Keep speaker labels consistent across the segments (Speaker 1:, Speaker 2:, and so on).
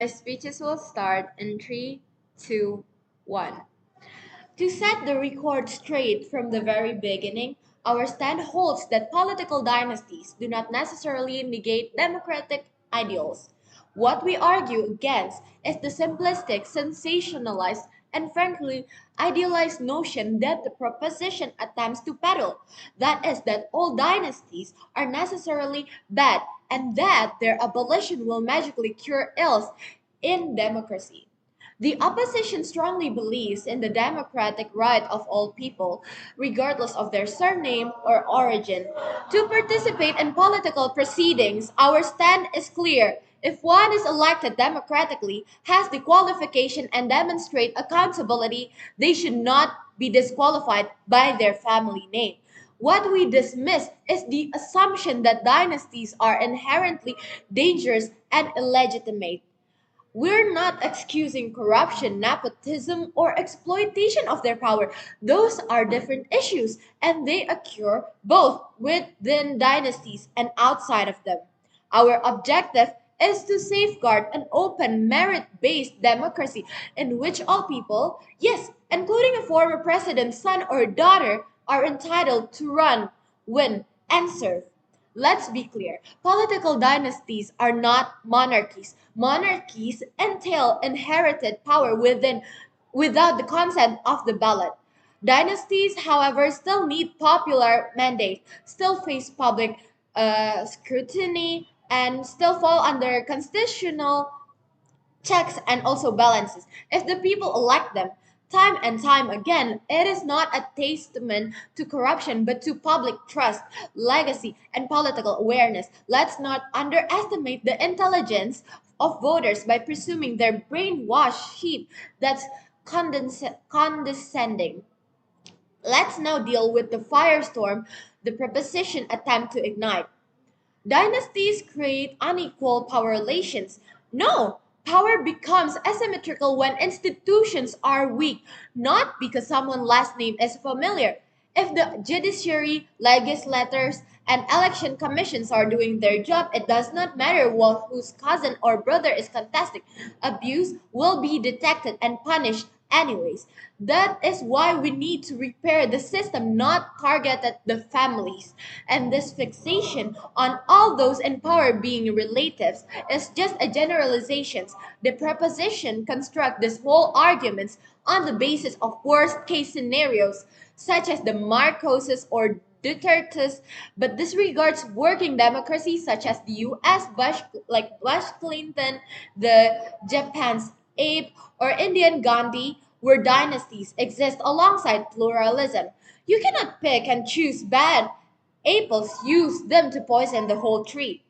Speaker 1: My speeches will start in three, two, one. To set the record straight from the very beginning, our stand holds that political dynasties do not necessarily negate democratic ideals. What we argue against is the simplistic, sensationalized, and frankly idealized notion that the proposition attempts to peddle. That is, that all dynasties are necessarily bad and that their abolition will magically cure ills in democracy. The opposition strongly believes in the democratic right of all people, regardless of their surname or origin, to participate in political proceedings. Our stand is clear. If one is elected democratically, has the qualification, and demonstrate accountability, they should not be disqualified by their family name. What we dismiss is the assumption that dynasties are inherently dangerous and illegitimate. We're not excusing corruption, nepotism, or exploitation of their power. Those are different issues, and they occur both within dynasties and outside of them. Our objective is to safeguard an open, merit based democracy in which all people, yes, including a former president's son or daughter, are entitled to run, win, and serve. Let's be clear. Political dynasties are not monarchies. Monarchies entail inherited power without the consent of the ballot. Dynasties, however, still need popular mandate, still face public scrutiny, and still fall under constitutional checks and also balances. If the people elect them time and time again, it is not a testament to corruption but to public trust, legacy, and political awareness. Let's not underestimate the intelligence of voters by presuming their brainwashed sheep that's condescending. Let's now deal with the firestorm the proposition attempt to ignite. Dynasties create unequal power relations. No, power becomes asymmetrical when institutions are weak, not because someone's last name is familiar. If the judiciary, legislators, and election commissions are doing their job, it does not matter whose cousin or brother is contesting. Abuse will be detected and punished anyways. That is why we need to repair the system, not target at the families. And this fixation on all those in power being relatives is just a generalization. The proposition construct this whole arguments on the basis of worst case scenarios, such as the Marcoses or Dutertes, but disregards working democracies such as the U.S. Bush Clinton, the Japan's Abe, or Indian Gandhi, where dynasties exist alongside pluralism. You cannot pick and choose bad apples, use them to poison the whole tree.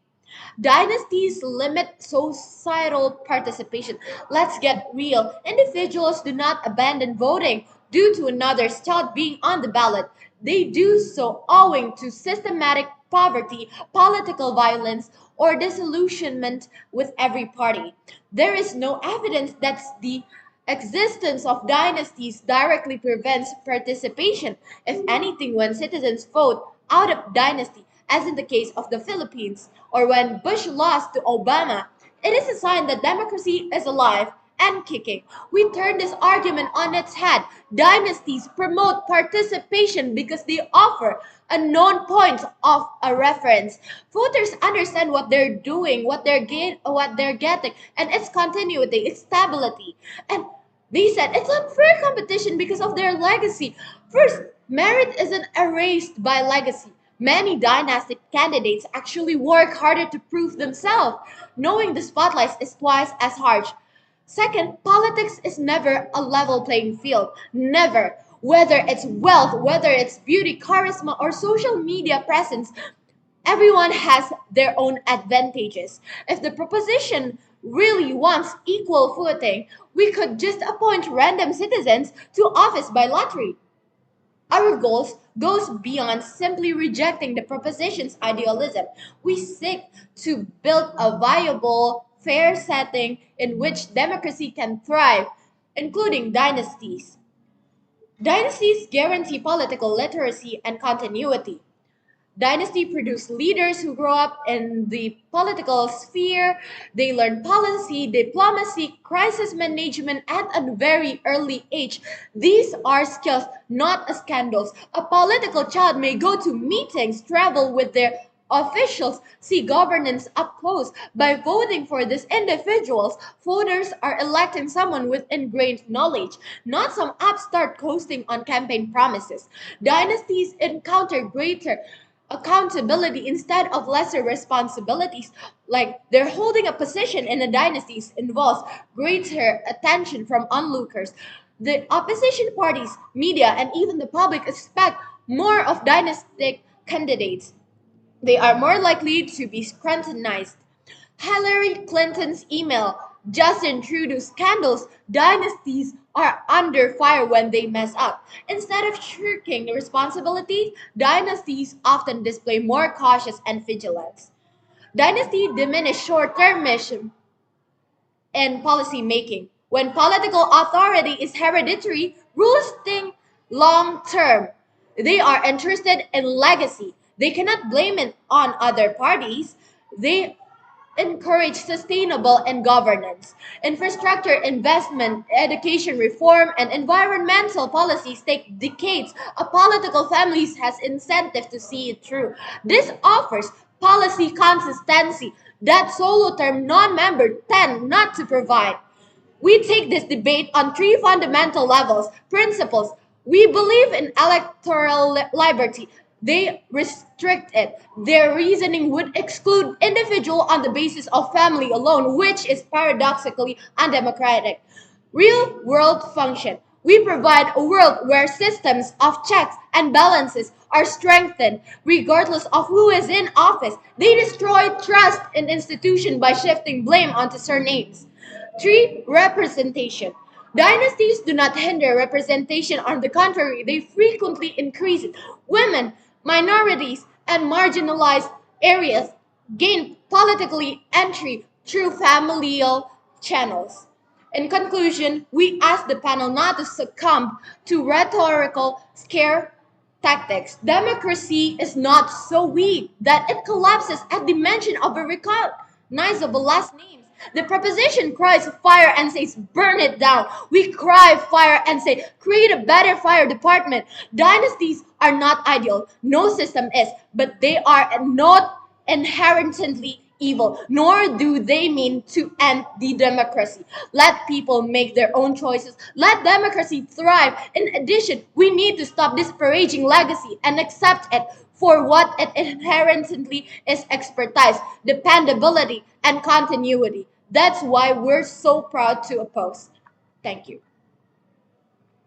Speaker 1: Dynasties limit societal participation. Let's get real. Individuals do not abandon voting due to another's child being on the ballot. They do so owing to systematic poverty, political violence, or disillusionment with every party. There is no evidence that the existence of dynasties directly prevents participation. If anything, when citizens vote out of dynasty, as in the case of the Philippines, or when Bush lost to Obama, it is a sign that democracy is alive and kicking. We turn this argument on its head. Dynasties promote participation because they offer a known point of a reference. Voters understand what they're doing, what they're getting, and its continuity, its stability. And they said it's unfair competition because of their legacy. First, merit isn't erased by legacy. Many dynastic candidates actually work harder to prove themselves, knowing the spotlight is twice as harsh. Second, politics is never a level playing field. Never. Whether it's wealth, whether it's beauty, charisma, or social media presence, everyone has their own advantages. If the proposition really wants equal footing, we could just appoint random citizens to office by lottery. Our goals goes beyond simply rejecting the proposition's idealism. We seek to build a viable, fair setting in which democracy can thrive, including dynasties. Dynasties guarantee political literacy and continuity. Dynasty produce leaders who grow up in the political sphere. They learn policy, diplomacy, crisis management at a very early age. These are skills, not scandals. A political child may go to meetings, travel with their officials, see governance up close. By voting for these individuals, voters are electing someone with ingrained knowledge, not some upstart coasting on campaign promises. Dynasties encounter greater accountability instead of lesser responsibilities. Like they're holding a position in a dynasty involves greater attention from onlookers. The opposition parties, media, and even the public expect more of dynastic candidates. They are more likely to be scrutinized. Hillary Clinton's email, Justin Trudeau's scandals, dynasties are under fire when they mess up. Instead of shirking responsibility, dynasties often display more cautious and vigilance. Dynasty diminish short-termism in policy making. When political authority is hereditary, rules think long term. They are interested in legacy. They cannot blame it on other parties. They encourage sustainable and governance. Infrastructure investment, education reform, and environmental policies take decades. A political family has incentive to see it through. This offers policy consistency that solo term non-members tend not to provide. We take this debate on three fundamental levels, principles. We believe in electoral liberty. They restrict it. Their reasoning would exclude individual on the basis of family alone, which is paradoxically undemocratic. Real world function. We provide a world where systems of checks and balances are strengthened regardless of who is in office. They destroy trust in institutions by shifting blame onto surnames. 3. Representation. Dynasties do not hinder representation, on the contrary, they frequently increase it. Women, minorities, and marginalized areas gain politically entry through familial channels. In conclusion, we ask the panel not to succumb to rhetorical scare tactics. Democracy is not so weak that it collapses at the mention of a recognizable last names. The proposition cries fire and says burn it down. We cry fire and say create a better fire department. Dynasties are not ideal. No system is, but they are not inherently evil, nor do they mean to end the democracy. Let people make their own choices. Let democracy thrive. In addition, we need to stop disparaging legacy and accept it for what it inherently is: expertise, dependability, and continuity. That's why we're so proud to oppose. Thank you.